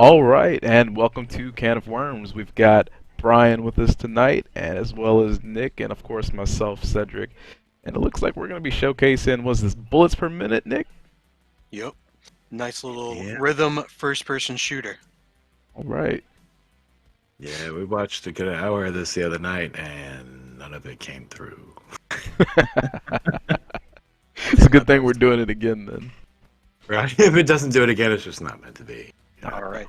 All right, and welcome to Can of Worms. We've got Brian with us tonight, and as well as Nick, and of course myself, Cedric. And it looks like we're going to be showcasing, was this bullets per minute, Nick? Yep. Nice little Yeah. Rythm first-person shooter. All right. Yeah, we watched a good hour of this the other night, and none of it came through. It's a good thing we're doing it again then. Right? If it doesn't do it again, it's just not meant to be. All right.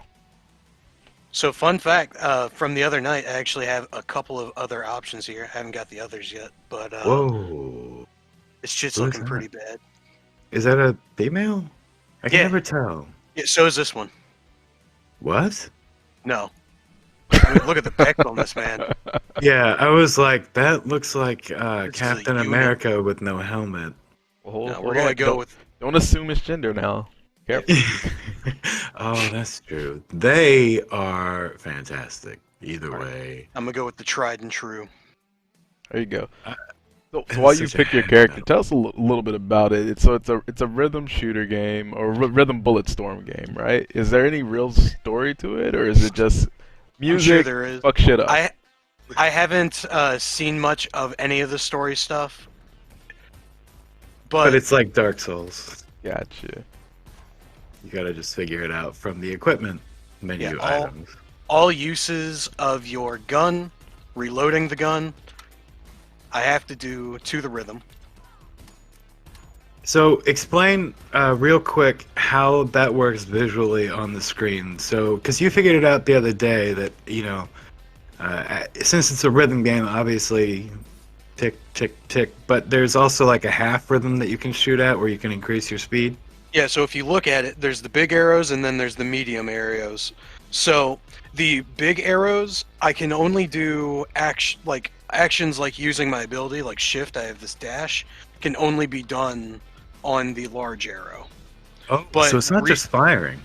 So, fun fact from the other night, I actually have a couple of other options here. I haven't got the others yet, but Whoa. this shit's Who is looking that? pretty bad. Is that a female? I can Yeah. never tell. Yeah, so is this one. What? No. I mean, look at the pecs on this man. Yeah, I was like, that looks like is a Captain unit. America with no helmet. Well, No, we're gonna go with. Don't assume it's gender now. Careful. Oh, that's true. They are fantastic. Either All right. way. I'm gonna go with the tried and true. There you go. Uh, So it's while you such a pick your heavy character, metal. tell us a little bit about it. It's a rhythm shooter game or rhythm bullet storm game, right? Is there any real story to it, or is it just I'm sure music? there is. Fuck shit up. I haven't seen much of any of the story stuff, But it's like Dark Souls. Gotcha. You gotta just figure it out from the equipment menu Yeah, items. all uses of your gun, reloading the gun, I have to do to the rhythm. So explain real quick how that works visually on the screen. So, because you figured it out the other day that, since it's a rhythm game, obviously tick, tick, tick, but there's also like a half rhythm that you can shoot at where you can increase your speed. Yeah, so if you look at it, there's the big arrows and then there's the medium arrows. So the big arrows, I can only do actions like using my ability, like shift. I have this dash, can only be done on the large arrow. Oh, But so it's not just firing.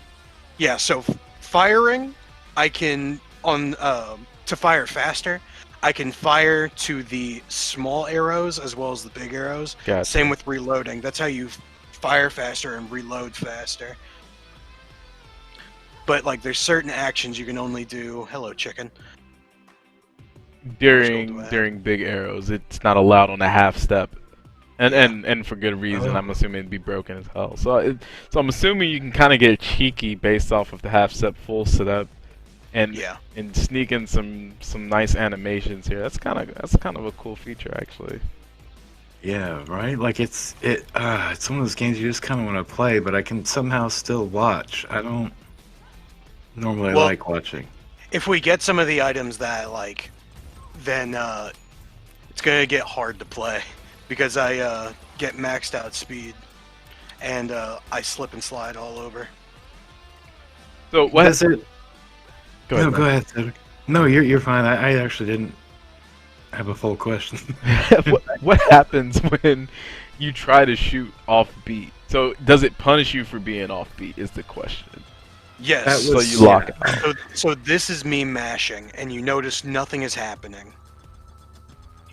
Yeah, so firing, I can to fire faster. I can fire to the small arrows as well as the big arrows. Gotcha. Same with reloading. That's how you fire faster and reload faster. But like, there's certain actions you can only do. Hello, chicken. During big arrows, it's not allowed on a half step, and Yeah. and for good reason. Oh. I'm assuming it'd be broken as hell. So I'm assuming you can kind of get cheeky based off of the half step full setup, and Yeah. and sneak in some nice animations here. That's kind of a cool feature actually. Yeah, right. Like it's one of those games you just kind of want to play, but I can somehow still watch. I don't normally Well- like watching. If we get some of the items that I like, then it's gonna get hard to play because I get maxed out speed and I slip and slide all over. So what? Does it? Go ahead, No, go man. ahead, Cedric. No, you're fine. I actually didn't have a full question. what happens when you try to shoot off beat? So does it punish you for being off beat? Is the question. Yes. That So was- you lock yeah. it out. So this is me mashing, and you notice nothing is happening.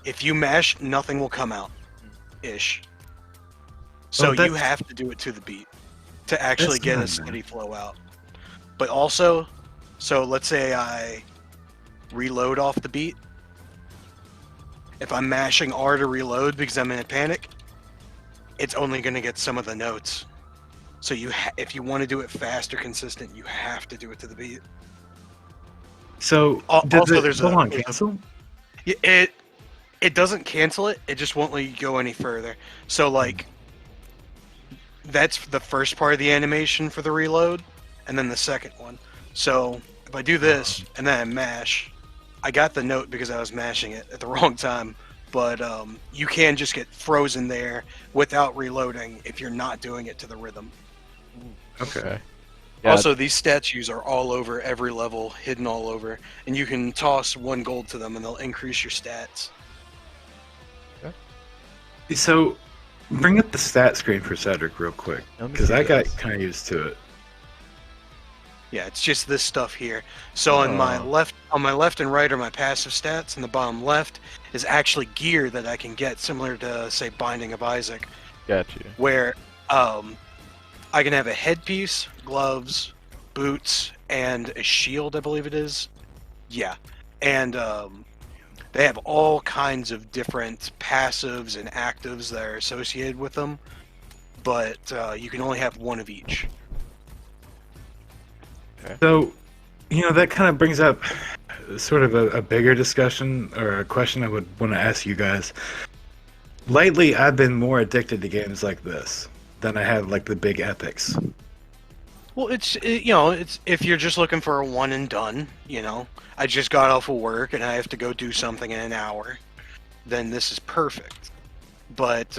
If you mash, nothing will come out, ish. So Oh, you that's- have to do it to the beat to actually That's get a not steady flow out. But also, so let's say I reload off the beat. If I'm mashing R to reload because I'm in a panic, it's only going to get some of the notes. So if you want to do it fast or consistent, you have to do it to the beat. So Also, does it there's go a- on there's a- cancel? It doesn't cancel it. It just won't let you go any further. So like, that's the first part of the animation for the reload, and then the second one. So if I do this and then I mash, I got the note because I was mashing it at the wrong time. But you can just get frozen there without reloading if you're not doing it to the rhythm. Okay. Yeah, Also, these statues are all over every level, hidden all over, and you can toss 1 gold to them and they'll increase your stats. So bring up the stat screen for Cedric real quick, Let me because see I got this. kind of used to it. Yeah, it's just this stuff here. So on my left and right are my passive stats, and the bottom left is actually gear that I can get, similar to say Binding of Isaac, Got you. where I can have a headpiece, gloves, boots and a shield, I believe it is. Yeah, and they have all kinds of different passives and actives that are associated with them, but you can only have one of each. So, that kind of brings up sort of a bigger discussion or a question I would want to ask you guys. Lately, I've been more addicted to games like this than I have like the big epics. Well, it's if you're just looking for a one and done, I just got off of work and I have to go do something in an hour, then this is perfect. But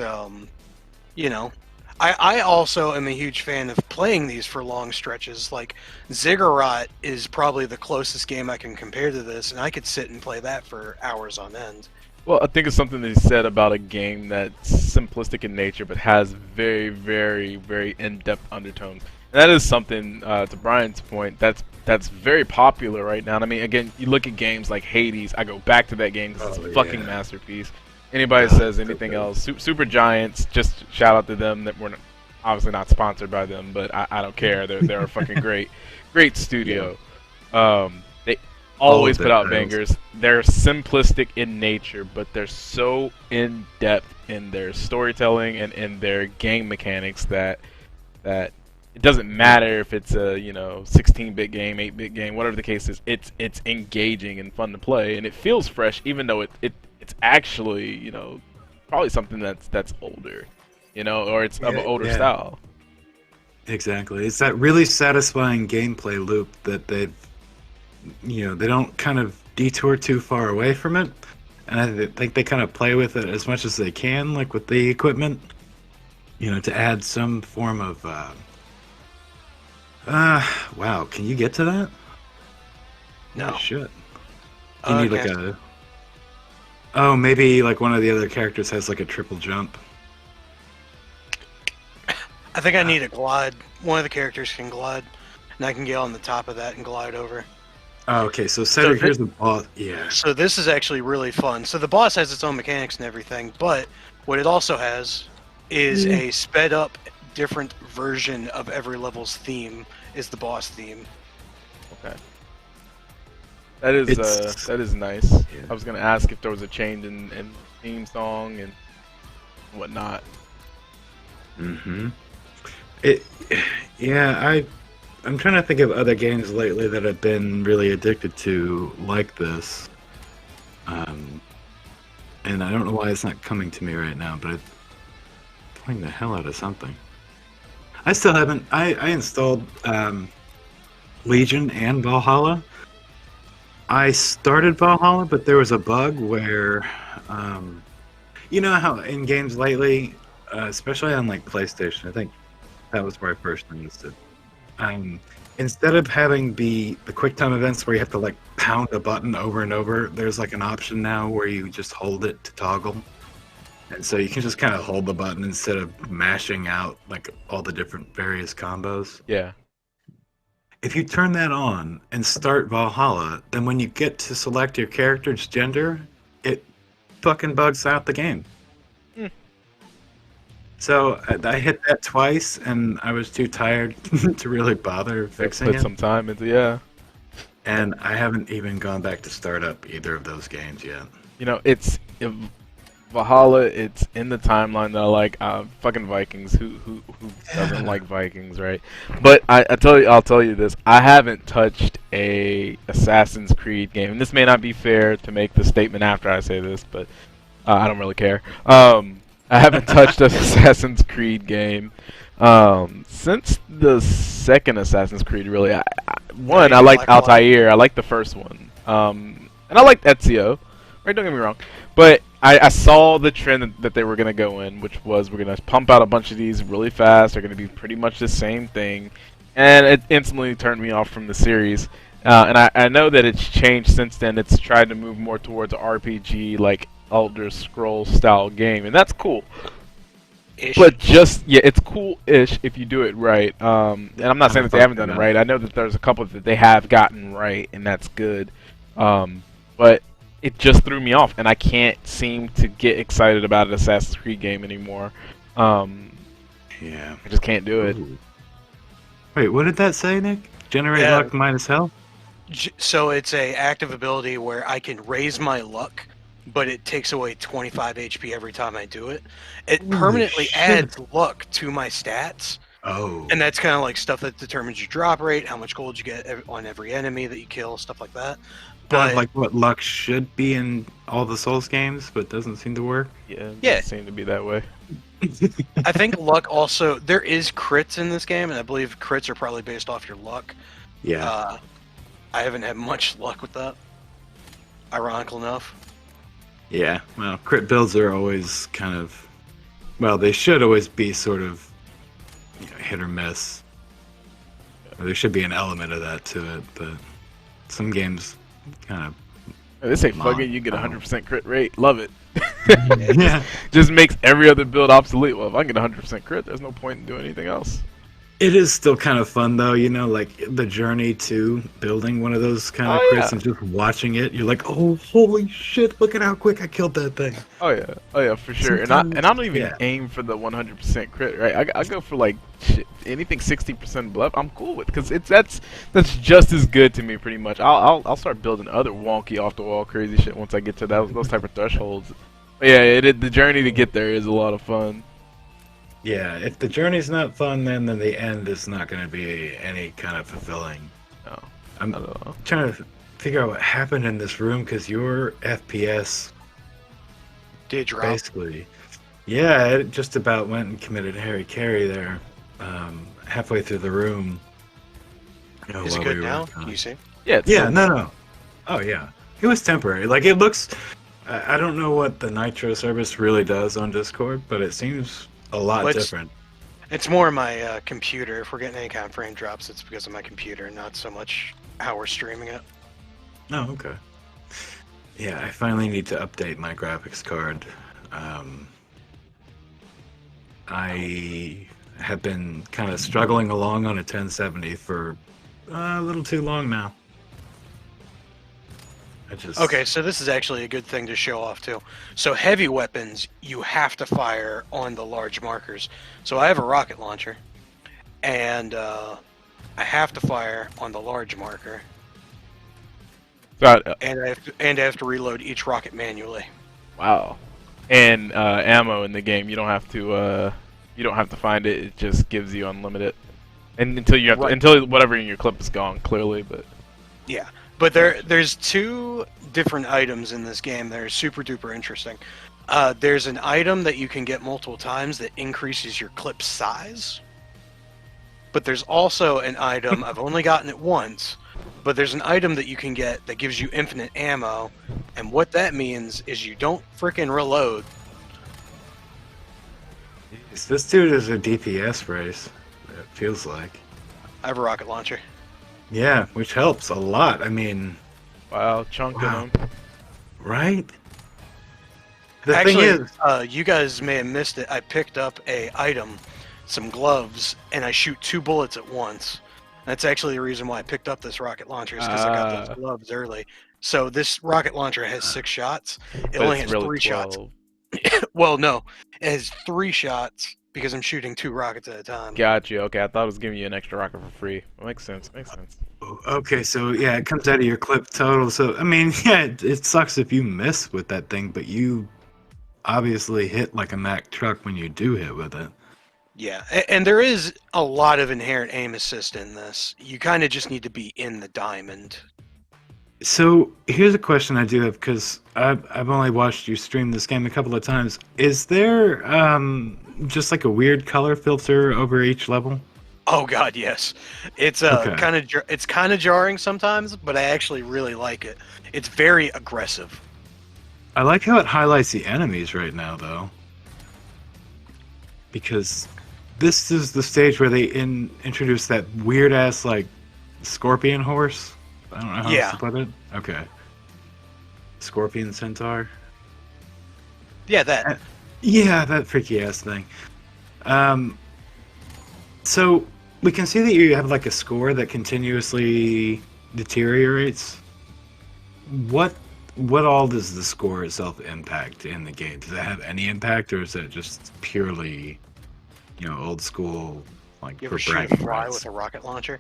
I also am a huge fan of playing these for long stretches. Like Ziggurat is probably the closest game I can compare to this, and I could sit and play that for hours on end. Well, I think it's something that he said about a game that's simplistic in nature but has very, very, very in-depth undertones. And that is something, to Brian's point, that's very popular right now. And I mean, again, you look at games like Hades. I go back to that game because it's a fucking masterpiece. Anybody says anything else, Super Giants, just shout out to them. That we're obviously not sponsored by them, but I don't care. They're a fucking great studio. They always put out bangers. They're simplistic in nature, but they're so in depth in their storytelling and in their game mechanics that it doesn't matter if it's a 16-bit game, 8-bit game, whatever the case is. It's engaging and fun to play, and it feels fresh, even though it's actually probably something that's older, or it's of an older style. Exactly. It's that really satisfying gameplay loop that they don't kind of detour too far away from it, and I think they kind of play with it as much as they can, like with the equipment, to add some form of wow, can you get to that? No. Oh, shit. You need like a... Oh, maybe like one of the other characters has like a triple jump. I think I need a glide. One of the characters can glide, and I can get on the top of that and glide over. Oh, okay, so Cedric, here's the boss. Yeah. So this is actually really fun. So the boss has its own mechanics and everything, but what it also has is a sped up, different version of every level's theme is the boss theme. Okay. That is nice. Yeah. I was gonna ask if there was a change in theme song and whatnot. Mm-hmm. I'm trying to think of other games lately that I've been really addicted to like this. And I don't know why it's not coming to me right now, but I'm playing the hell out of something. I still haven't. I installed Legion and Valhalla. I started Valhalla, but there was a bug where, you know how in games lately, especially on like PlayStation, I think that was where I first noticed it. Instead of having the QuickTime events where you have to like pound a button over and over, there's like an option now where you just hold it to toggle. And so you can just kind of hold the button instead of mashing out like all the different various combos. Yeah. If you turn that on and start Valhalla, then when you get to select your character's gender, it fucking bugs out the game. So I hit that twice, and I was too tired to really bother fixing it. Put some time into And I haven't even gone back to start up either of those games yet. Valhalla, it's in the timeline that I like. Fucking Vikings. Who doesn't like Vikings, right? But I'll tell you this. I haven't touched a Assassin's Creed game, and this may not be fair to make the statement after I say this, but I don't really care. I haven't touched an Assassin's Creed game since the second Assassin's Creed. Really, I liked Altair. I liked the first one, and I liked Ezio. Right, don't get me wrong, but I saw the trend that they were gonna go in, which was we're gonna pump out a bunch of these really fast. They're gonna be pretty much the same thing, and it instantly turned me off from the series. And I know that it's changed since then. It's tried to move more towards RPG, like Elder Scrolls style game, and that's cool. But it's cool-ish if you do it right. And I'm not saying that they haven't done it right. I know that there's a couple that they have gotten right, and that's good. But it just threw me off, and I can't seem to get excited about an Assassin's Creed game anymore. Yeah, I just can't do it. Wait, what did that say, Nick? Generate Yeah. luck minus health? So it's a active ability where I can raise my luck, but it takes away 25 HP every time I do it. It Holy permanently shit. adds luck to my stats, Oh. and that's kind of like stuff that determines your drop rate, how much gold you get on every enemy that you kill, stuff like that. Kind But of like what luck should be in all the Souls games, but doesn't seem to work. Yeah, it Yeah. doesn't seem to be that way. I think luck also, there is crits in this game, and I believe crits are probably based off your luck. Yeah. I haven't had much luck with that, ironical enough. Yeah. Well, crit builds are always kind of, well, they should always be sort of, hit or miss. There should be an element of that to it, but some games kind of. They say Come on. fuck it, you get 100% crit rate. Love it. Yeah. Just makes every other build obsolete. Well, if I can get 100% crit, there's no point in doing anything else. It is still kind of fun though, like the journey to building one of those kind of Oh, crits yeah. and just watching it. You're like, oh, holy shit! Look at how quick I killed that thing. Oh yeah, for sure. And I don't even aim for the 100% crit, right? I go for like shit, anything 60% bluff. I'm cool with, because that's just as good to me, pretty much. I'll start building other wonky off the wall crazy shit once I get to those type of thresholds. But yeah, the journey to get there is a lot of fun. Yeah, if the journey's not fun, then the end is not going to be any kind of fulfilling. No, I'm not at all. trying to figure out what happened in this room because your FPS Did drop. basically, yeah, it just about went and committed Harry Carey there, halfway through the room. Is it good now? Can you see? Yeah, it's Yeah, still- no. Oh yeah, it was temporary. Like it looks. I don't know what the Nitro service really does on Discord, but it seems a lot Let's- different. It's more my computer. If we're getting any kind of frame drops, it's because of my computer, not so much how we're streaming it. Oh, okay. Yeah, I finally need to update my graphics card. I have been kind of struggling along on a 1070 for a little too long now. Okay, so this is actually a good thing to show off too. So heavy weapons, you have to fire on the large markers. So I have a rocket launcher, and I have to fire on the large marker, So, and I have to reload each rocket manually. wow. And ammo in the game, you don't have to find it. It just gives you unlimited, and until you have Right. until whatever in your clip is gone, clearly. But Yeah, but there's two different items in this game that are super duper interesting. There's an item that you can get multiple times that increases your clip size. But there's also an item, I've only gotten it once, but there's an item that you can get that gives you infinite ammo, and what that means is you don't frickin' reload. This dude is a DPS race. It feels like. I have a rocket launcher. Yeah, which helps a lot. I mean, wow, chunking Wow. them. right? The Actually, thing is, you guys may have missed it. I picked up a item, some gloves, and I shoot 2 bullets at once. That's actually the reason why I picked up this rocket launcher, is because I got those gloves early. So this rocket launcher has 6 shots. It But only it's has really 3 shots. 12. Well, no, it has 3 shots because I'm shooting 2 rockets at a time. Got you. Okay, I thought it was giving you an extra rocket for free. Makes sense. Makes sense. okay, so yeah, it comes out of your clip total. So, I mean, yeah, it sucks if you miss with that thing, but you obviously hit like a Mack truck when you do hit with it. Yeah, and there is a lot of inherent aim assist in this. You kind of just need to be in the diamond. So here's a question I do have, because I've only watched you stream this game a couple of times. Is there just like a weird color filter over each level? Oh God, yes. It's Okay. kind of jarring sometimes, but I actually really like it. It's very aggressive. I like how it highlights the enemies right now, though, because this is the stage where they introduce that weird ass like scorpion horse. I don't know how else to put it. Okay. Scorpion centaur. Yeah, that. Yeah, that freaky ass thing. So we can see that you have like a score that continuously deteriorates. What all does the score itself impact in the game? Does it have any impact, or is it just purely, old school Like You for ever shoot a bragging fly rights. with a rocket launcher?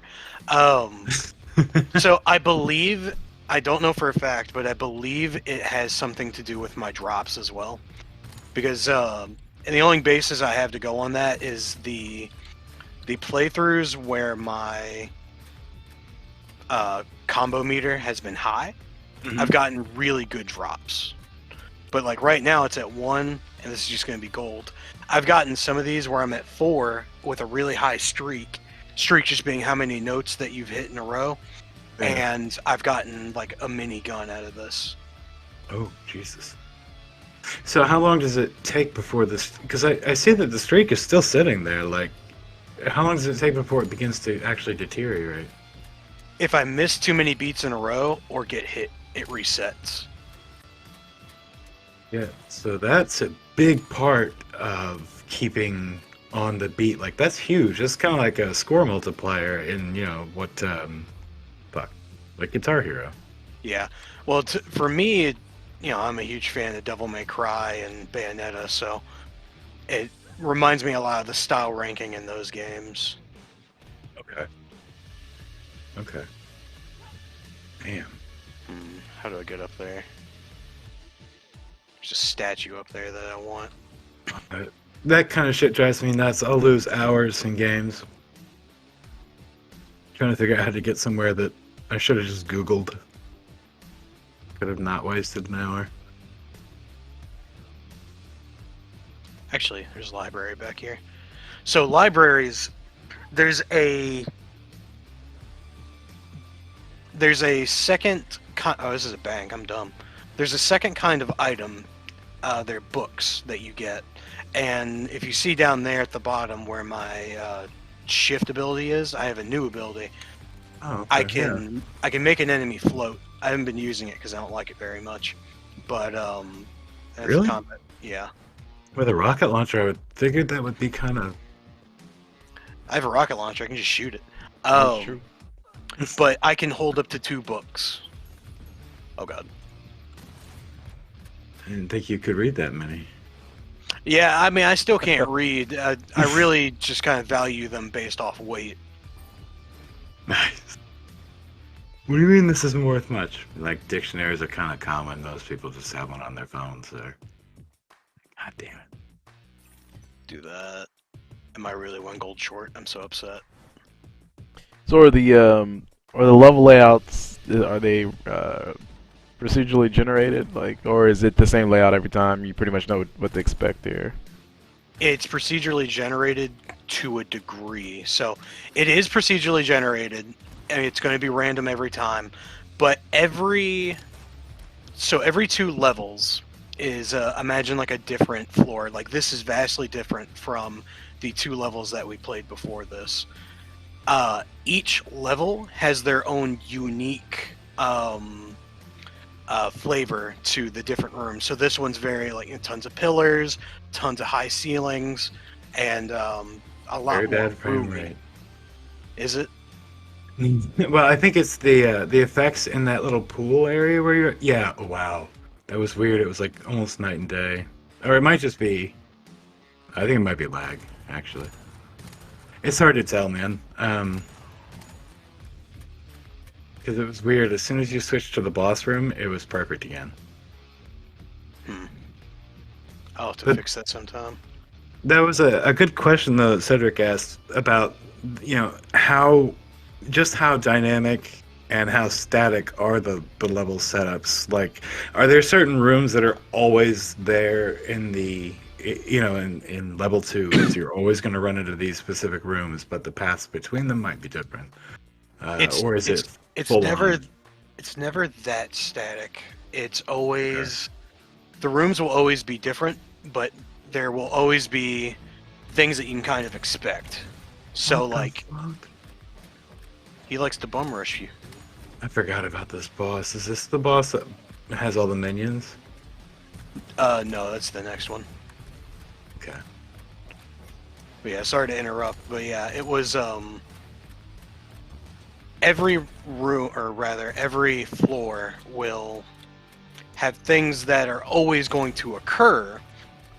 So I believe, I don't know for a fact, but I believe it has something to do with my drops as well. Because and the only basis I have to go on that is the playthroughs where my combo meter has been high. Mhm. I've gotten really good drops. But like right now it's at 1, and this is just going to be gold. I've gotten some of these where I'm at 4 with a really high streak. Streak just being how many notes that you've hit in a row. Yeah. And I've gotten like a mini gun out of this. Oh, Jesus. So how long does it take before this? Because I see that the streak is still sitting there. Like, how long does it take before it begins to actually deteriorate? If I miss too many beats in a row or get hit, it resets. Yeah, so that's a big part of keeping on the beat. Like, that's huge. That's kind of like a score multiplier in, like Guitar Hero. Yeah. Well, for me, I'm a huge fan of Devil May Cry and Bayonetta, so it reminds me a lot of the style ranking in those games. Okay. Okay. Damn. How do I get up there? There's a statue up there that I want. That kind of shit drives me nuts. I'll lose hours in games trying to figure out how to get somewhere that I should have just Googled. Could have not wasted an hour. Actually, there's a library back here. So libraries, there's a second oh, this is a bank, I'm dumb. There's a second kind of item. They're books that you get. And if you see down there at the bottom where my shift ability is, I have a new ability. Oh, okay, I can make an enemy float. I haven't been using it because I don't like it very much. But that's Really? combat. Yeah. With a rocket launcher, I would figured that would be kind of. I have a rocket launcher, I can just shoot it. That's true. But I can hold up to 2 books. Oh god. I didn't think you could read that many. Yeah, I mean, I still can't read. I really just kind of value them based off weight. Nice. What do you mean this isn't worth much? Like, dictionaries are kind of common. Most people just have one on their phones. So. God damn it. Do that. Am I really 1 gold short? I'm so upset. So are the level layouts, are they procedurally generated, like, or is it the same layout every time? You pretty much know what to expect there. It's procedurally generated to a degree. So it is procedurally generated, and it's going to be random every time. But every 2 levels is imagine like a different floor. Like this is vastly different from the 2 levels that we played before this. Each level has their own unique flavor to the different rooms. So this one's very like tons of pillars, tons of high ceilings, and a lot Very more bad frame roomy. rate. Is it? Well, I think it's the effects in that little pool area where you're. Yeah. Oh, wow. That was weird. It was like almost night and day, or it might just be. I think it might be lag, actually. It's hard to tell, man. Because it was weird. As soon as you switched to the boss room, it was perfect again. I'll have to fix that sometime. That was a good question, though, that Cedric asked about, how dynamic and how static are the level setups. Like, are there certain rooms that are always there in the, in level 2, so you're always going to run into these specific rooms, but the paths between them might be different? Or is it full never on? It's never that static. It's always the rooms will always be different, but there will always be things that you can kind of expect. So like he likes to bum rush you. I forgot about this boss. Is this the boss that has all the minions? No, that's the next one. Okay. But yeah, sorry to interrupt, but yeah, it was every room, or rather every floor will have things that are always going to occur,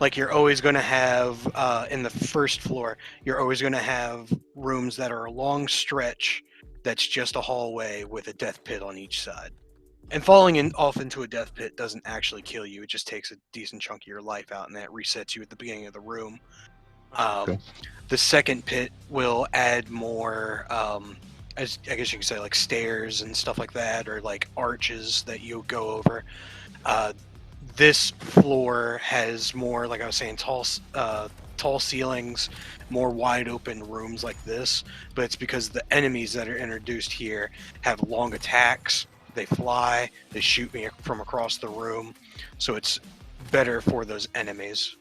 Like you're always going to have in the first floor, you're always going to have rooms that are a long stretch that's just a hallway with a death pit on each side. And falling off into a death pit doesn't actually kill you. It just takes a decent chunk of your life out, and that resets you at the beginning of the room. Okay. The second pit will add more, as I guess you could say, like stairs and stuff like that, or like arches that you go over. This floor has more, like I was saying, tall ceilings, more wide open rooms like this. But it's because the enemies that are introduced here have long attacks. They fly. They shoot me from across the room. So it's better for those enemies.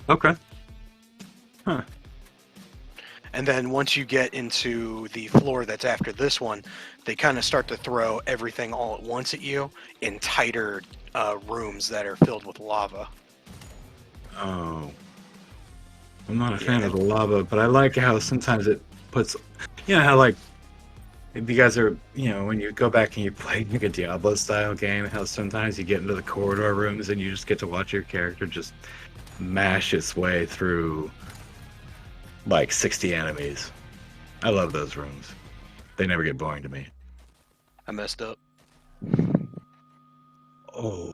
Okay. Huh. And then once you get into the floor that's after this one, they kind of start to throw everything all at once at you in tighter rooms that are filled with lava. Oh. I'm not a fan of the lava, but I like how sometimes it puts, how like, if you guys are, when you go back and you play like a Diablo style game, how sometimes you get into the corridor rooms and you just get to watch your character just mash its way through like 60 enemies. I love those rooms. They never get boring to me. I messed up. Oh.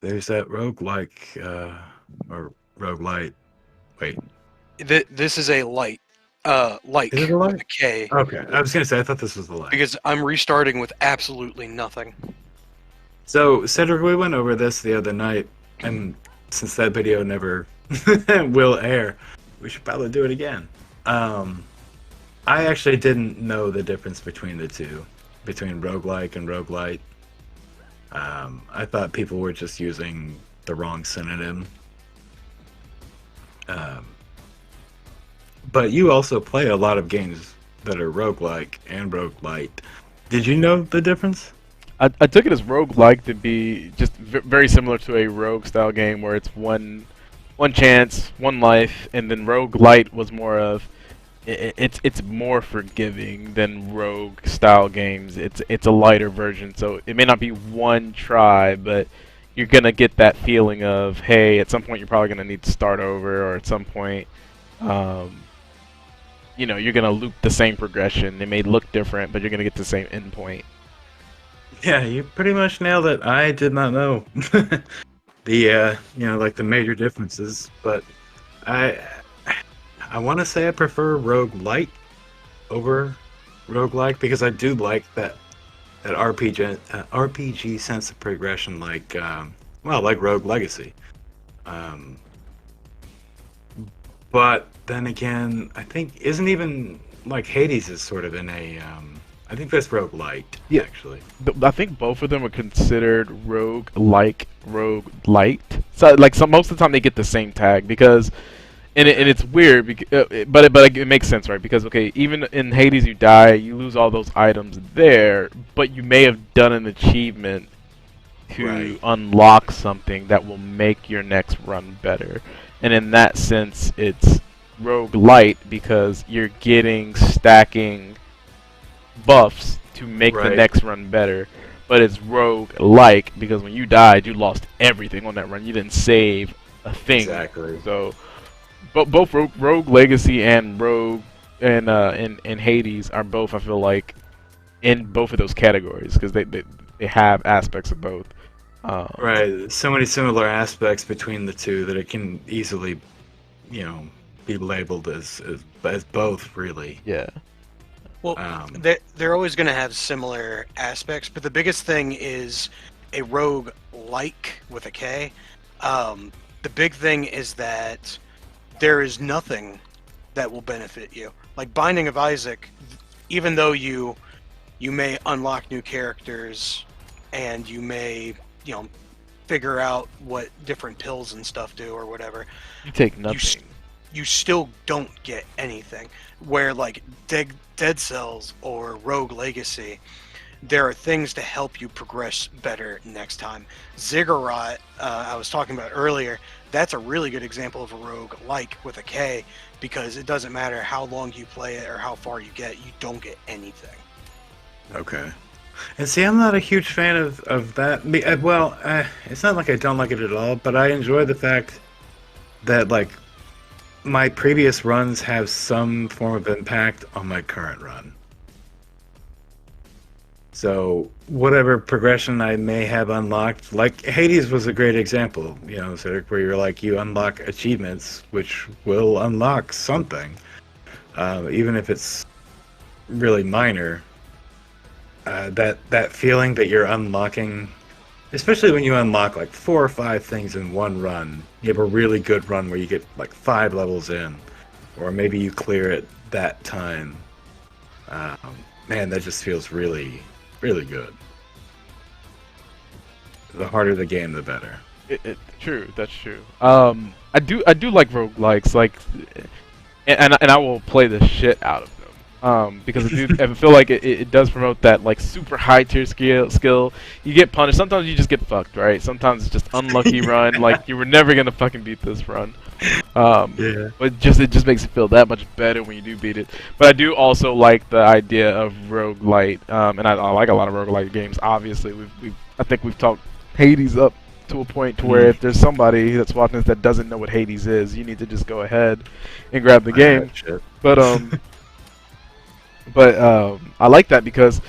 There's that roguelike, or roguelite. Wait. This is a light. Like Is it a light? with a K. Okay, I was gonna say I thought this was the light. Because I'm restarting with absolutely nothing. So Cedric, we went over this the other night, and since that video never will air, we should probably do it again. I actually didn't know the difference between the two, between roguelike and roguelite. I thought people were just using the wrong synonym. But you also play a lot of games that are roguelike and roguelite. Did you know the difference? I took it as roguelike to be just very similar to a rogue style game where it's one chance, one life, and then roguelite was more of it's more forgiving than rogue style games. It's a lighter version, so it may not be one try, but you're gonna get that feeling of, hey, at some point you're probably gonna need to start over, or at some point you're gonna loop the same progression. It may look different, but you're gonna get the same endpoint. Yeah, you pretty much nailed it. I did not know the like the major differences, but I want to say I prefer roguelite over roguelike because I do like that RPG sense of progression, like like Rogue Legacy. But then again, I think isn't even like Hades is sort of in a I think that's roguelite, actually. I think both of them are considered roguelite. So most of the time they get the same tag because, and it's weird, but it makes sense, right? Because even in Hades you die, you lose all those items there, but you may have done an achievement to unlock something that will make your next run better. And in that sense, it's roguelite because you're getting stacking buffs to make the next run better. But it's roguelike because when you died, you lost everything on that run. You didn't save a thing. Exactly. So, both Rogue Legacy and Rogue and Hades are both, I feel like, in both of those categories because they have aspects of both. Right, so many similar aspects between the two that it can easily, be labeled as both, really. Yeah. Well, they're always going to have similar aspects, but the biggest thing is a rogue like with a K. The big thing is that there is nothing that will benefit you. Like Binding of Isaac, even though you may unlock new characters and you may figure out what different pills and stuff do or whatever. You take nothing. You still don't get anything. Where like Dead Cells or Rogue Legacy, there are things to help you progress better next time. Ziggurat, I was talking about earlier, that's a really good example of a rogue like with a K because it doesn't matter how long you play it or how far you get, you don't get anything. Okay. And see, I'm not a huge fan of that. Well, it's not like I don't like it at all, but I enjoy the fact that like my previous runs have some form of impact on my current run. So whatever progression I may have unlocked, like Hades was a great example, you know, Cedric, where you're like you unlock achievements which will unlock something, even if it's really minor. That feeling that you're unlocking, especially when you unlock like 4 or 5 things in one run, you have a really good run where you get like 5 levels in, or maybe you clear it that time. Man, that just feels really, really good. The harder the game, the better. True, that's true. I do like roguelikes, like, and I will play the shit out of them. Because I feel like it does promote that like super high tier skill. You get punished. Sometimes you just get fucked, right? Sometimes it's just unlucky run. Like you were never gonna fucking beat this run. Yeah. But it just makes it feel that much better when you do beat it. But I do also like the idea of roguelite, and I like a lot of roguelite games. Obviously, I think we've talked Hades up to a point to where if there's somebody that's watching this that doesn't know what Hades is, you need to just go ahead and grab the game. But I like that because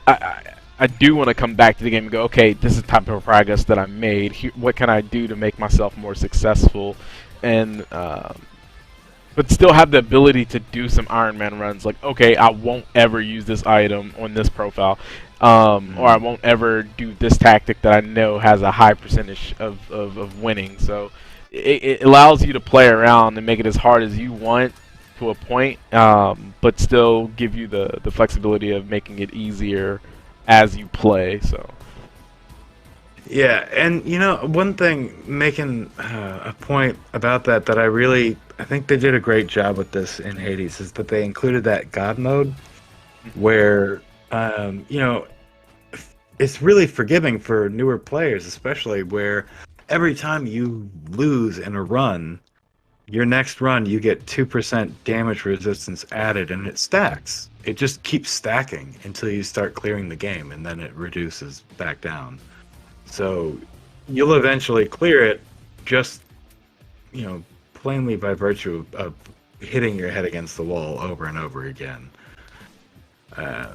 I do want to come back to the game and go, okay, this is the type of progress that I made. What can I do to make myself more successful, and but still have the ability to do some Iron Man runs. Like, okay, I won't ever use this item on this profile, or I won't ever do this tactic that I know has a high percentage of winning. So it allows you to play around and make it as hard as you want to a point, but still give you the flexibility of making it easier as you play. So Yeah, and you know, one thing, making a point about that I think they did a great job with this in Hades, is that they included that God mode where, you know, it's really forgiving for newer players, especially where every time you lose in a run, your next run you get 2% damage resistance added, and it stacks. It just keeps stacking until you start clearing the game, and then it reduces back down. So you'll eventually clear it, just, you know, plainly by virtue of hitting your head against the wall over and over again. I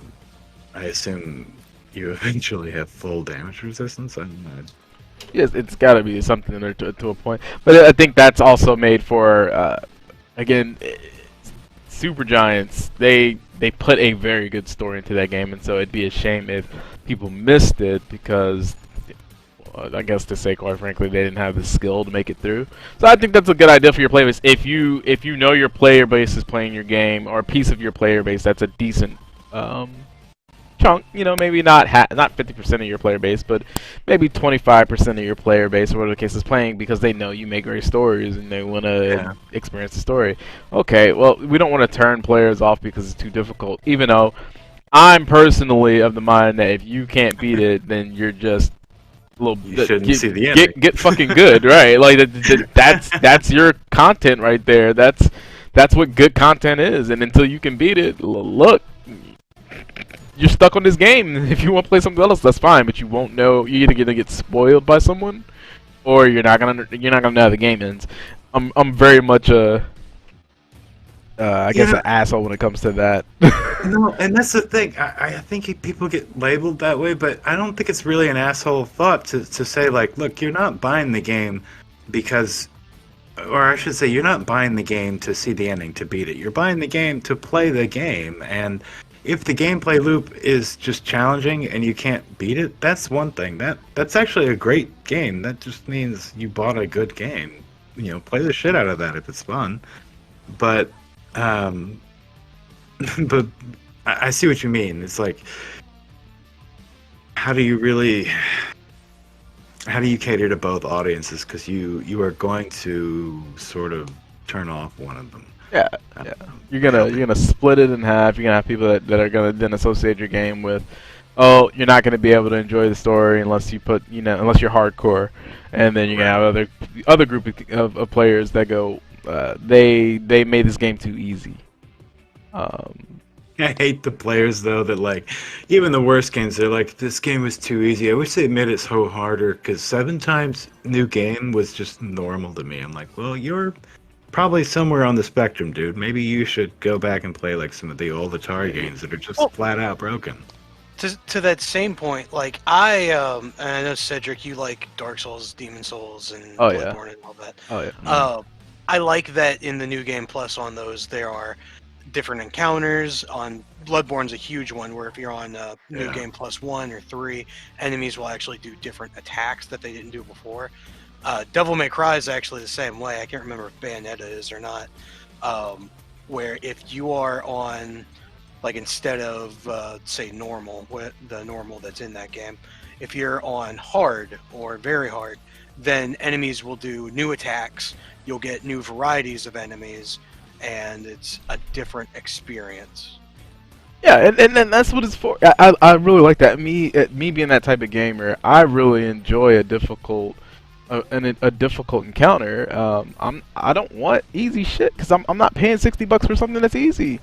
assume you eventually have full damage resistance. yes, it's got to be something in there to a point. But I think that's also made for again, Super Giants. They put a very good story into that game, and so it'd be a shame if people missed it because, I guess to say quite frankly, they didn't have the skill to make it through. So I think that's a good idea for your player base. If you know your player base is playing your game, or a piece of your player base that's a decent chunk, you know, maybe not 50% of your player base, but maybe 25% of your player base, or whatever the case is, playing because they know you make great stories and they want to experience the story. Okay, well, we don't want to turn players off because it's too difficult, even though I'm personally of the mind that if you can't beat it, then you're just you shouldn't see the ending. Get fucking good, right? Like that's your content right there. That's what good content is. And until you can beat it, look, you're stuck on this game. If you want to play something else, that's fine. But you won't know. You're either gonna get spoiled by someone, or you're not gonna know how the game ends. I'm very much I guess an asshole when it comes to that. No, and that's the thing. I think people get labeled that way, but I don't think it's really an asshole thought to say, like, look, you're not buying the game because, or I should say, you're not buying the game to see the ending, to beat it. You're buying the game to play the game, and if the gameplay loop is just challenging and you can't beat it, that's one thing. That's actually a great game. That just means you bought a good game. You know, play the shit out of that if it's fun. But but I see what you mean. It's like, how do you cater to both audiences? Because you are going to sort of turn off one of them. Yeah. You're gonna split it in half. You're gonna have people that are gonna then associate your game with, oh, you're not gonna be able to enjoy the story unless you put, unless you're hardcore, and then you're gonna have other group of players that go, they made this game too easy. I hate the players though that like, even the worst games. They're like, this game was too easy. I wish they made it so harder because 7 times new game was just normal to me. I'm like, well, you're probably somewhere on the spectrum, dude. Maybe you should go back and play like some of the old Atari games that are just Well, flat out broken. to that same point, like and I know Cedric, you like Dark Souls, Demon Souls, and Oh yeah. Bloodborne and all that. Oh yeah. I like that in the New Game Plus on those there are different encounters. On Bloodborne's a huge one where if you're on New Yeah. Game Plus 1 or 3, enemies will actually do different attacks that they didn't do before. Devil May Cry is actually the same way. I can't remember if Bayonetta is or not. Where if you are on, like instead of say normal, the normal that's in that game, if you're on hard or very hard, then enemies will do new attacks. You'll get new varieties of enemies, and it's a different experience. Yeah, and that's what it's for. I really like that. Me being that type of gamer, I really enjoy a difficult a difficult encounter. I don't want easy shit because I'm not paying $60 for something that's easy.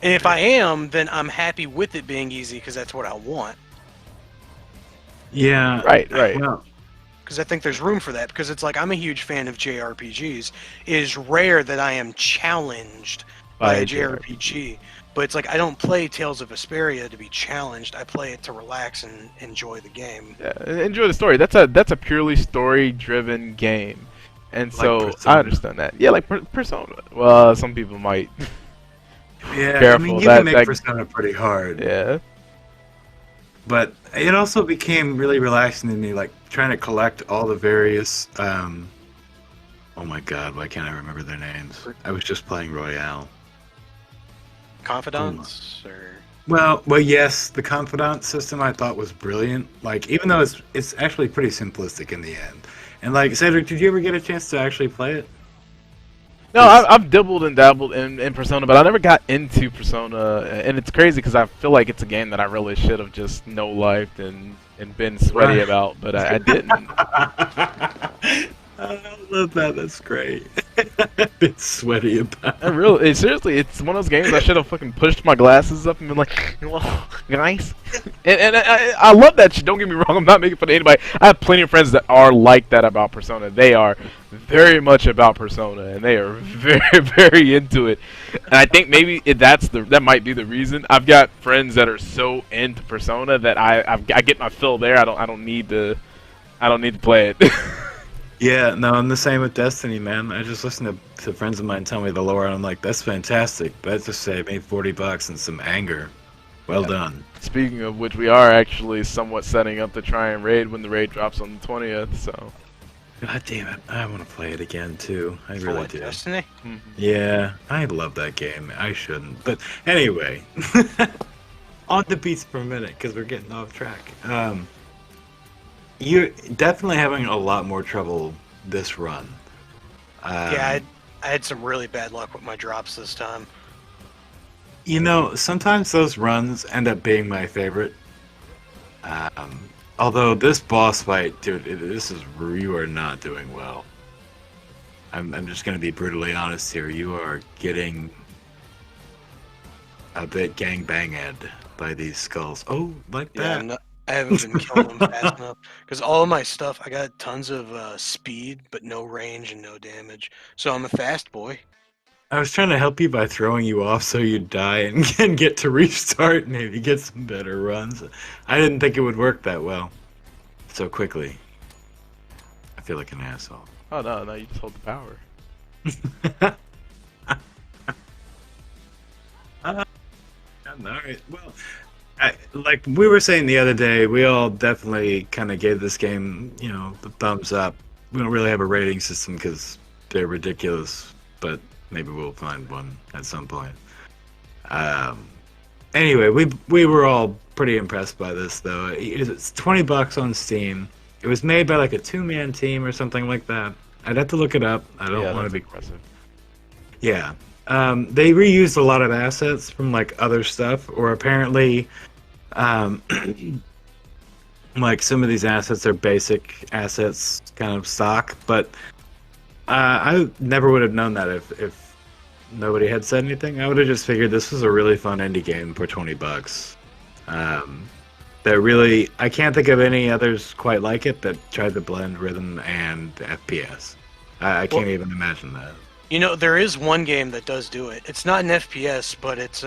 And if I am, then I'm happy with it being easy because that's what I want. Yeah. Right, right. Well, Because I think there's room for that. Because it's like I'm a huge fan of JRPGs. It is rare that I am challenged by a JRPG. But it's like I don't play Tales of Vesperia to be challenged. I play it to relax and enjoy the game. Yeah, enjoy the story. That's a purely story-driven game, and Like so Persona. I understand that. Yeah, like Persona. Well, some people might. yeah. I Careful, mean, you that- can make that- Persona pretty hard. Yeah. But it also became really relaxing to me, like trying to collect all the various. Oh my God, why can't I remember their names? I was just playing Royale. Confidants or Well, yes, the confidant system I thought was brilliant. Like, even though it's actually pretty simplistic in the end. And like, Cedric, did you ever get a chance to actually play it? No, I've dibbled and dabbled in Persona, but I never got into Persona, and it's crazy because I feel like it's a game that I really should have just no-lifed and been sweaty Right. about, but I didn't. I love that. That's great. Bit sweaty about. Seriously, it's one of those games I should have fucking pushed my glasses up and been like, well, guys. And I love that shit, don't get me wrong, I'm not making fun of anybody. I have plenty of friends that are like that about Persona. They are very much about Persona, and they are very, very into it. And I think maybe that might be the reason. I've got friends that are so into Persona that I get my fill there. I don't need to play it. Yeah, no, I'm the same with Destiny, man. I just listen to friends of mine tell me the lore, and I'm like, that's fantastic. That just saved me $40 and some anger. Well done. Speaking of which, we are actually somewhat setting up to try and raid when the raid drops on the 20th, so. God damn it. I want to play it again, too. I for really what, do. Destiny? Yeah, I love that game. I shouldn't. But anyway, on the beats for a minute, because we're getting off track. You're definitely having a lot more trouble this run. Yeah, I had some really bad luck with my drops this time. You know, sometimes those runs end up being my favorite. Although this boss fight, dude, you are not doing well. I'm just gonna be brutally honest here. You are getting a bit gangbanged by these skulls. Oh, like Yeah, that. I haven't been killing them fast enough because all of my stuff, I got tons of speed, but no range and no damage. So I'm a fast boy. I was trying to help you by throwing you off so you'd die and can get to restart and maybe get some better runs. I didn't think it would work that well so quickly. I feel like an asshole. Oh no, you just hold the power. Alright, well, like we were saying the other day, we all definitely kind of gave this game, the thumbs up. We don't really have a rating system because they're ridiculous, but maybe we'll find one at some point. Anyway, we were all pretty impressed by this, though. It's $20 on Steam. It was made by like a 2-man team or something like that. I'd have to look it up. I don't want to be impressive. Yeah. They reused a lot of assets from like other stuff, or apparently, like some of these assets are basic assets, kind of stock. But I never would have known that if nobody had said anything, I would have just figured this was a really fun indie game for $20. That really, I can't think of any others quite like it that tried to blend rhythm and FPS. I can't even imagine that. You know, there is one game that does do it. It's not an FPS, but it's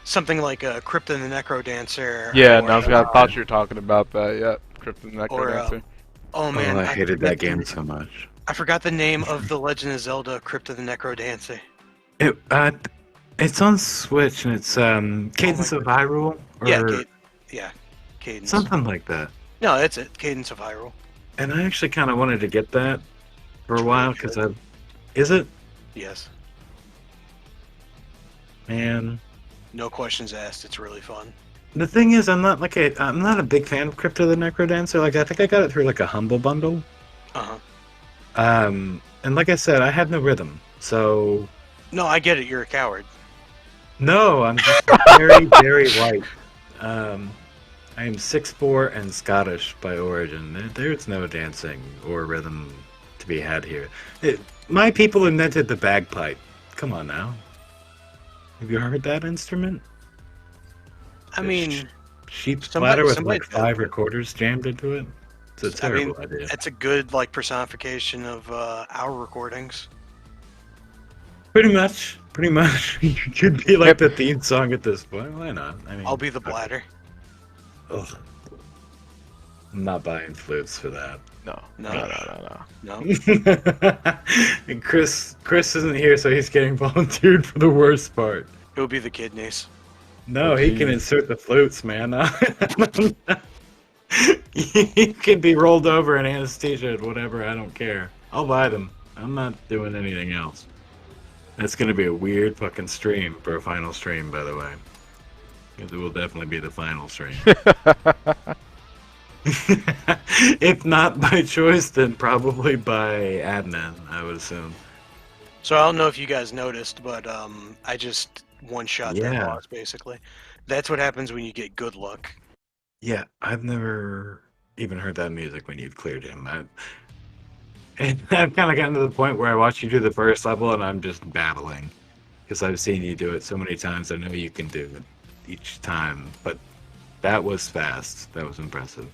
something like a Crypt and the Necro Dancer. Yeah, or, no, I thought you were talking about that. Yeah, Crypt and Necro or Dancer. oh man, Oh, I hated forgot that game the- so much. I forgot the name of the Legend of Zelda Crypt of the Necro Dancer. It's on Switch and it's Cadence of Hyrule or Yeah, Cadence. something like that. No, that's it. Cadence of Hyrule. And I actually kind of wanted to get that for a while because is it? Yes. Man, No questions asked. It's really fun. the thing is, I'm not a big fan of Crypt of the Necro Dancer. Like, I think I got it through like a humble bundle. Uh-huh. And like I said, I had no rhythm, so No, I get it. You're a coward. no, I'm just very, very white. I am 6'4" and Scottish by origin. There's no dancing or rhythm to be had here. My people invented the bagpipe. Come on now. Have you heard that instrument? I mean, Sheep somebody- splatter with somebody like did. 5 recorders jammed into it. It's a terrible idea. that's a good like personification of our recordings. Pretty much. You could be like the theme song at this point. Why not? I mean, I'll be the bladder. Ugh. I'm not buying flutes for that. No. No. And Chris isn't here, so he's getting volunteered for the worst part. It would be the kidneys. No, Oh, he can jeez. insert the flutes, man. He can be rolled over in anesthesia, whatever. I don't care. I'll buy them. I'm not doing anything else. That's gonna be a weird fucking stream for a final stream, by the way. Because it will definitely be the final stream. If not by choice, then probably by admin, I would assume. So I don't know if you guys noticed, but I just one-shot that Yeah. boss basically. That's what happens when you get good luck. Yeah, I've never even heard that music when you've cleared him. And I've kind of gotten to the point where I watch you do the first level and I'm just babbling. Because I've seen you do it so many times, I know you can do it each time. But that was fast. That was impressive.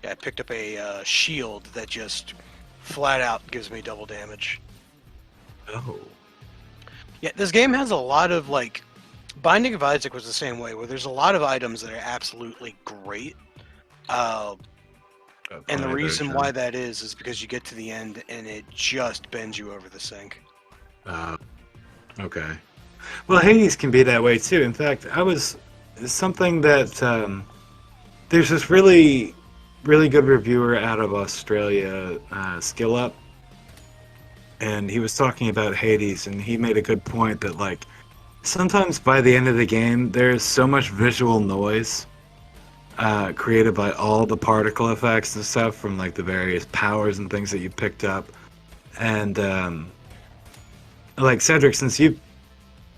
Yeah, I picked up a shield that just flat out gives me double damage. Oh. Yeah, this game has a lot of like Binding of Isaac was the same way, where there's a lot of items that are absolutely great. And the reason why that is because you get to the end and it just bends you over the sink. Okay. Well, Hades can be that way too. In fact, something that there's this really good reviewer out of Australia, Skill Up, and he was talking about Hades, and he made a good point that like sometimes by the end of the game, there's so much visual noise created by all the particle effects and stuff from like the various powers and things that you picked up, and like Cedric, since you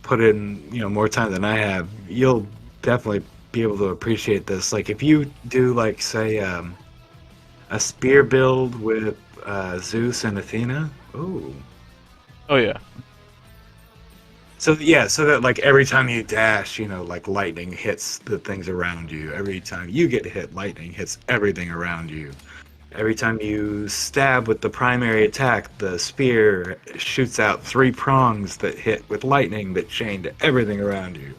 put in more time than I have, you'll definitely be able to appreciate this. Like if you do like say a spear build with Zeus and Athena. Ooh. Oh yeah. So yeah, so that like every time you dash, like lightning hits the things around you. Every time you get hit, lightning hits everything around you. Every time you stab with the primary attack, the spear shoots out 3 prongs that hit with lightning that chain to everything around you.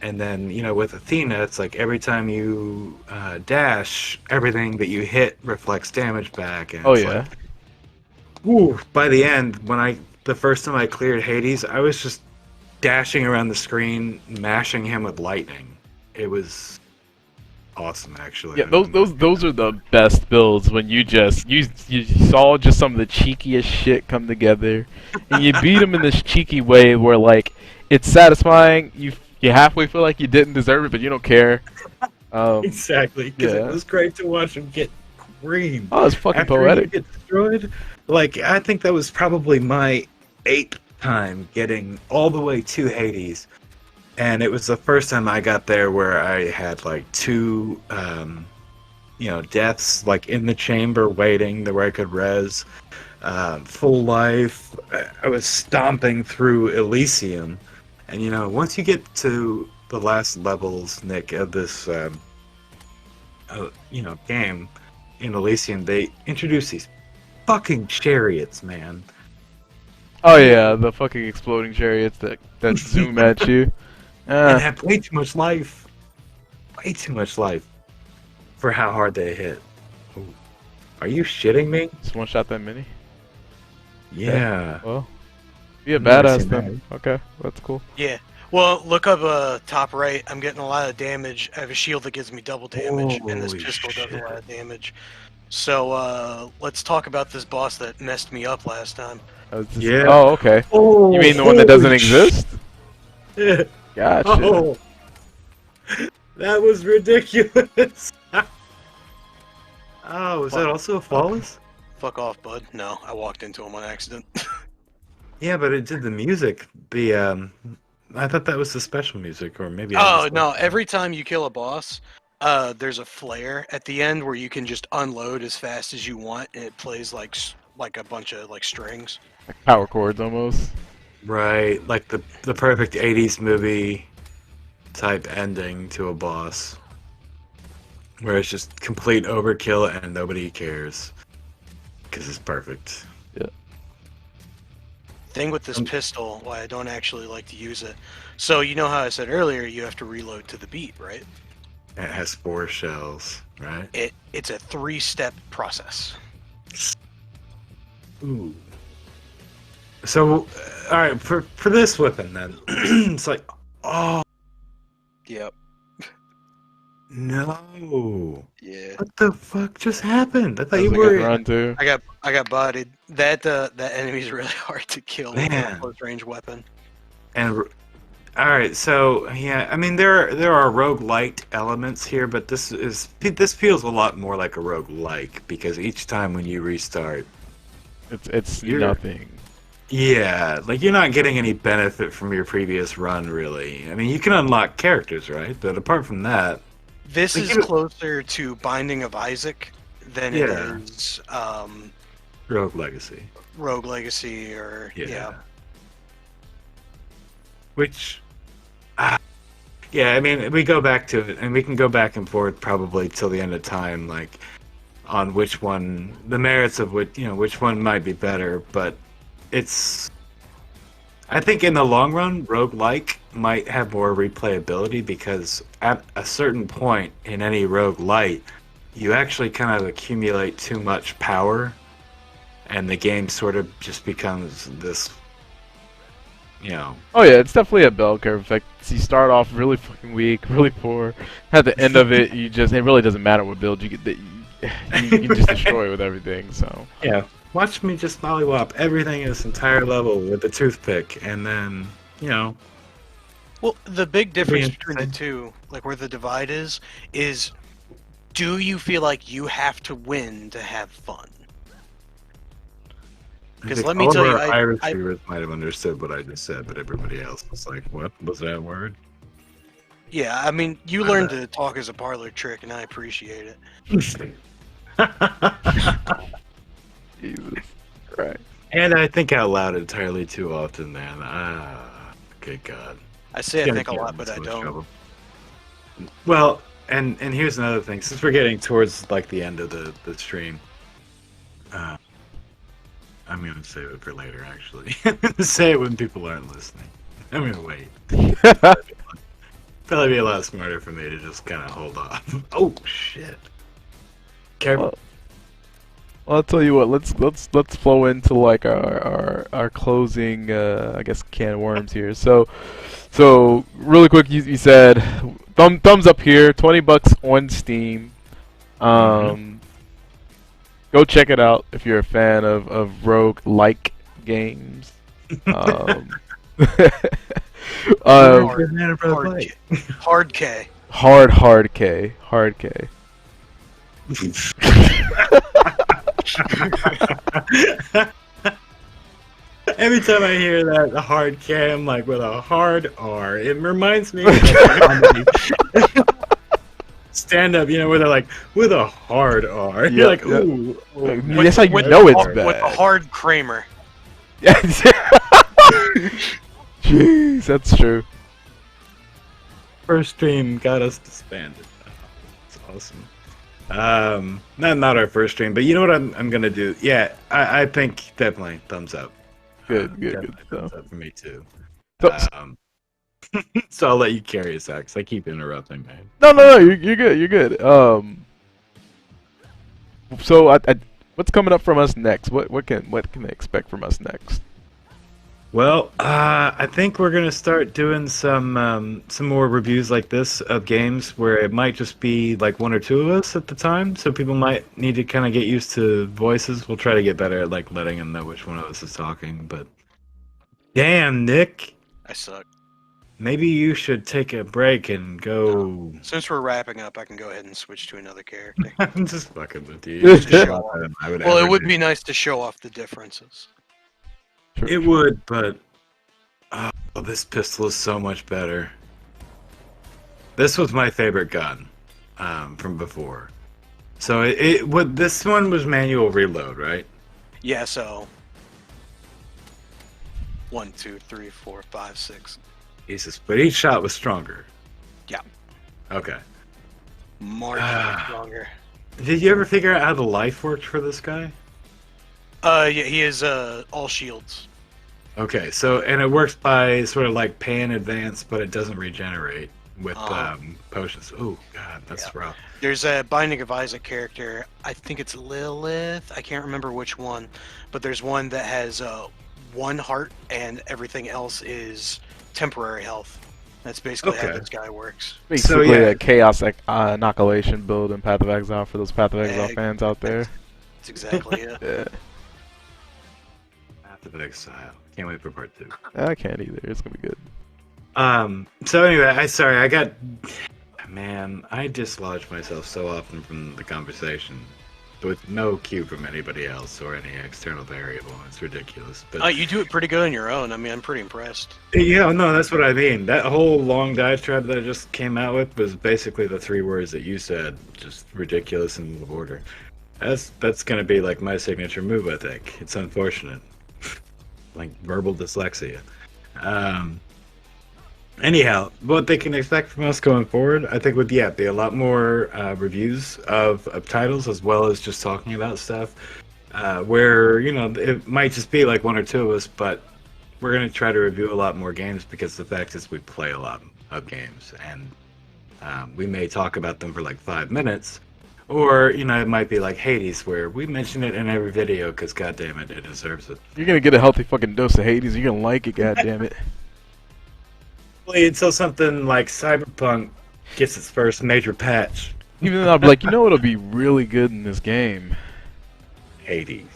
And then, with Athena, it's like every time you dash, everything that you hit reflects damage back. And Oh it's yeah. like, ooh, by the end, the first time I cleared Hades, I was just dashing around the screen, mashing him with lightning. It was awesome, actually. Yeah, those are the best builds when you saw just some of the cheekiest shit come together, and you beat them in this cheeky way where like it's satisfying. You halfway feel like you didn't deserve it, but you don't care. Exactly, because yeah. it was great to watch him get creamed. Oh, it's fucking After poetic. he gets destroyed, like I think that was probably my 8th time getting all the way to Hades. And it was the first time I got there where I had like 2 deaths like in the chamber waiting where I could res. Full life. I was stomping through Elysium, and once you get to the last levels, Nick, of this game in Elysium, they introduce these fucking chariots, man. Oh yeah, the fucking exploding chariots that zoom at you. And have way too much life. Way too much life for how hard they hit. Ooh. Are you shitting me? Just one shot that many. Yeah. Well, be a I've never badass seen then. Okay, that's cool. Yeah. Well, look up top right. I'm getting a lot of damage. I have a shield that gives me double damage, and this Holy pistol does a shit. lot of damage. So let's talk about this boss that messed me up last time. Yeah. Oh, okay. Oh, You mean the one that doesn't holy exist? shit. Gotcha. Oh, that was ridiculous. Oh, was that also a flawless? Fuck off, bud. No, I walked into him on accident. Yeah, but it did the music. I thought that was the special music, or maybe. Oh no! Every time you kill a boss, there's a flare at the end where you can just unload as fast as you want, and it plays like a bunch of like strings. Like power chords almost. Right, like the perfect '80s movie type ending to a boss, where it's just complete overkill and nobody cares because it's perfect. Yeah. Thing with this pistol, why I don't actually like to use it. So you know how I said earlier, you have to reload to the beat, right? It has 4 shells, right? It's a 3-step process. Ooh. So, all right, for this weapon then, it's like, oh Yep. no, Yeah. what the fuck just happened? I thought That you was a good were. run too. I got bodied. That enemy's really hard to kill with a Man. close range weapon. And all right, so yeah, I mean there are roguelite elements here, but this feels a lot more like a roguelike because each time when you restart, It's You're- nothing. yeah, like you're not getting any benefit from your previous run really. I mean, you can unlock characters, right? But apart from that, This Like, is you- closer to Binding of Isaac than it Yeah. is Rogue Legacy. Rogue Legacy or yeah. Which, yeah, I mean, we go back to it, and we can go back and forth probably till the end of time, like, on which one, the merits of which one might be better, but it's, I think in the long run, roguelike might have more replayability because at a certain point in any roguelite, you actually kind of accumulate too much power, and the game sort of just becomes this, Oh yeah, it's definitely a bell curve effect. You start off really fucking weak, really poor. At the end of it, it really doesn't matter what build you get. You can just destroy with everything. So Yeah, watch me just mollywop everything in this entire level with a toothpick, and then, Well, the big difference between the interesting. two, like where the divide is do you feel like you have to win to have fun? I 'Cause think let me all tell of you, our I- Irish I- viewers might have understood what I just said, but everybody else was like, "What was that word?" Yeah, I mean, you My learned bad. to talk as a parlor trick, and I appreciate it. Jesus Christ. And I think out loud entirely too often, man. Good God. I say I Gonna think a get lot, in but so I much don't. trouble. Well, and here's another thing. Since we're getting towards like the end of the stream, I'm gonna save it for later. Actually, say it when people aren't listening. I'm gonna wait. Probably be a lot smarter for me to just kind of hold off. Oh shit! Careful. Well, I'll tell you what. Let's flow into like our closing. I guess can of worms here. So really quick, you said thumbs up here. $20 on Steam. Go check it out if you're a fan of rogue-like games. Hard K. Hard K. Every time I hear that a hard K, I'm like with a hard R. It reminds me of a comedy. stand up, where they're like with a hard R. You're like, yeah. ooh. That's how you with know the it's har- bad. With the hard Kramer. Yeah. Jeez, that's true. First stream got us disbanded. It's awesome. Not our first stream, but you know what I'm gonna do? Yeah, I think definitely thumbs up. Good Definitely stuff. thumbs up for me too. So, So I'll let you carry us out because I keep interrupting, man. no, you're good. You're good. So what's coming up from us next? What can they expect from us next? Well, I think we're gonna start doing some more reviews like this of games where it might just be like one or two of us at the time, so people might need to kind of get used to voices. We'll try to get better at like letting them know which one of us is talking. But damn, Nick, I suck. maybe you should take a break and go. Since we're wrapping up, I can go ahead and switch to another character. I'm just fucking with you. Just to show off. I would Well, ever it would do. be nice to show off the differences. It would, but oh, this pistol is so much better. This was my favorite gun from before. So this one was manual reload, right? Yeah, so 1, 2, 3, 4, 5, 6. Jesus, but each shot was stronger. Yeah. Okay. Marginally stronger. Did you ever figure out how the life worked for this guy? Yeah, he is all shields. Okay, so and it works by sort of like pan advance, but it doesn't regenerate with potions. Oh god, that's rough. There's a Binding of Isaac character. I think it's Lilith. I can't remember which one, but there's one that has one heart and everything else is temporary health. That's basically how this guy works. Basically, a chaos inoculation build in Path of Exile for those Path of Exile fans out there. That's exactly it. Yeah. Path of Exile. Can't wait for part 2. I can't either. It's gonna be good. So anyway, I dislodge myself so often from the conversation with no cue from anybody else or any external variable. It's ridiculous. But You do it pretty good on your own. I mean, I'm pretty impressed. yeah, no, that's what I mean. That whole long diatribe that I just came out with was basically the 3 words that you said, just ridiculous in order. That's gonna be like my signature move, I think. It's unfortunate. Like verbal dyslexia. Anyhow, what they can expect from us going forward, I think would be a lot more reviews of titles as well as just talking about stuff. Where it might just be like 1 or 2 of us, but we're gonna try to review a lot more games because the fact is we play a lot of games and we may talk about them for like 5 minutes. Or, it might be like Hades, where we mention it in every video because, goddammit, it deserves it. You're gonna get a healthy fucking dose of Hades. You're gonna like it, goddammit. Until something like Cyberpunk gets its first major patch. Even then, I'll be like, you know what'll be really good in this game? Hades.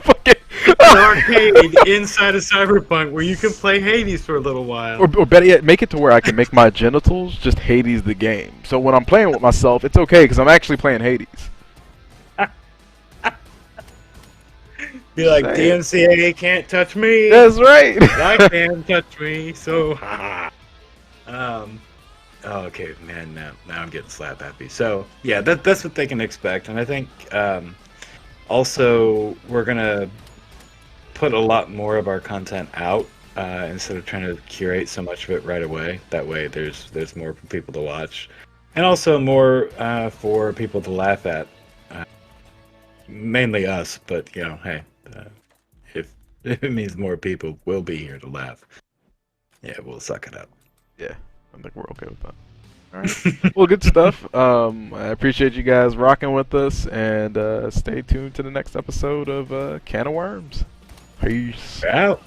Fucking An arcade inside of Cyberpunk where you can play Hades for a little while. Or better yet, make it to where I can make my genitals just Hades the game. So when I'm playing with myself, it's okay because I'm actually playing Hades. Be like, DMCA can't touch me. That's right. I can't touch me. So, okay, man. Now I'm getting slap happy. So, yeah, that's what they can expect, and I think also we're gonna put a lot more of our content out instead of trying to curate so much of it right away. That way, there's more for people to watch, and also more for people to laugh at. Mainly us, but hey. If it means more people will be here to laugh, yeah, we'll suck it up. Yeah, I think we're okay with that. All right. Well, good stuff. I appreciate you guys rocking with us, and stay tuned to the next episode of Can of Worms. Peace Out.